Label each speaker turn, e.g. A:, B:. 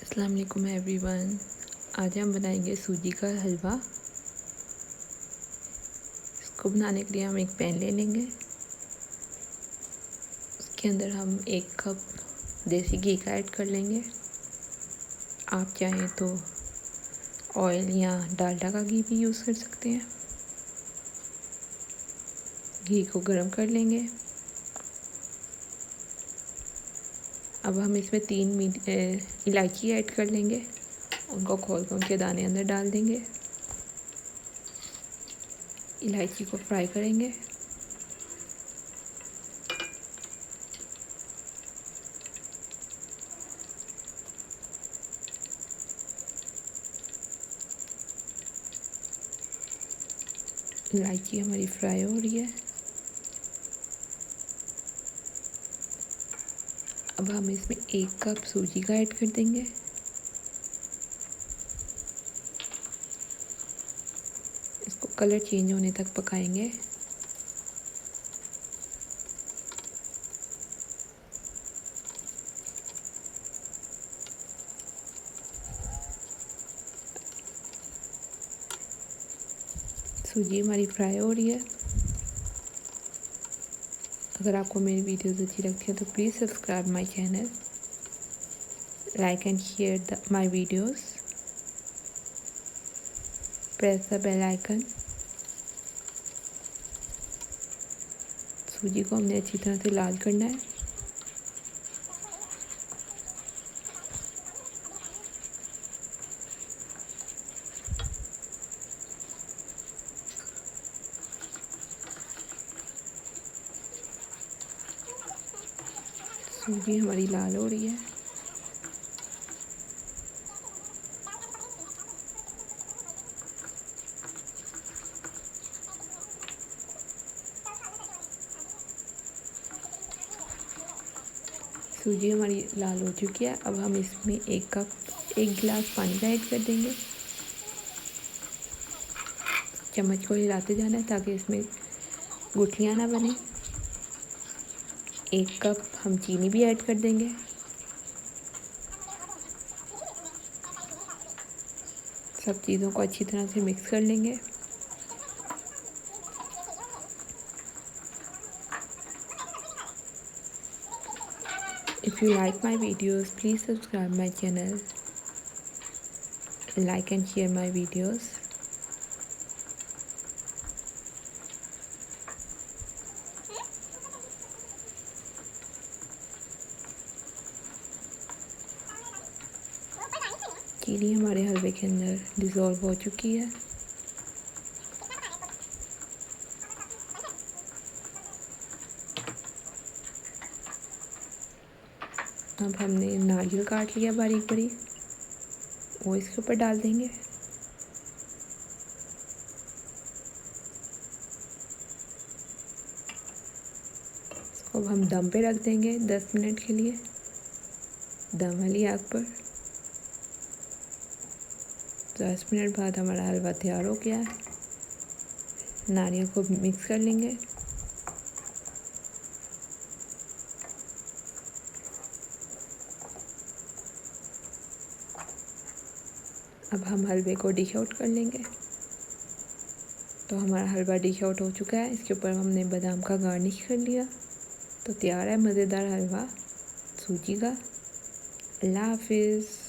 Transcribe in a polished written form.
A: अस्सलाम वालेकुम एवरीवन। आज हम बनाएंगे सूजी का हलवा। इसको बनाने के लिए हम एक पैन ले लेंगे। उसके अंदर हम 1 कप देसी घी का ऐड कर लेंगे। आप चाहें तो ऑयल या डालडा का घी भी यूज़ कर सकते हैं। घी को गर्म कर लेंगे। अब हम इसमें 3 इलायची ऐड कर लेंगे। उनको खोल कर उनके दाने अंदर डाल देंगे। इलायची को फ्राई करेंगे। इलायची हमारी फ्राई हो रही है। अब हम इसमें 1 कप सूजी का ऐड कर देंगे। इसको कलर चेंज होने तक पकाएंगे। सूजी हमारी फ्राई हो रही है। अगर आपको मेरी वीडियोस अच्छी लगती है तो please subscribe my channel, like and share my videos, press the bell icon. सूजी को हमने अच्छी तरह से लाल करना है। सूजी हमारी लाल हो रही है। सूजी हमारी लाल हो चुकी है। अब हम इसमें 1 गिलास पानी का ऐड कर देंगे। चम्मच को हिलाते जाना है ताकि इसमें गुठलियाँ ना बने। 1 कप हम चीनी भी ऐड कर देंगे। सब चीज़ों को अच्छी तरह से मिक्स कर लेंगे। If you like my videos, please subscribe my channel, like and share my videos. चीनी हमारे हलवे के अंदर डिज़ोल्व हो चुकी है। अब हमने नारियल काट लिया बारीक बारीक, वो इसके ऊपर डाल देंगे। इसको अब हम दम पे रख देंगे 10 मिनट के लिए, दम वाली आग पर। 10 मिनट बाद हमारा हलवा तैयार हो गया है। नारियल को मिक्स कर लेंगे। अब हम हलवे को डिश आउट कर लेंगे। तो हमारा हलवा डिश आउट हो चुका है। इसके ऊपर हमने बादाम का गार्निश कर लिया। तो तैयार है मज़ेदार हलवा सूजी का। अल्लाह हाफिज़।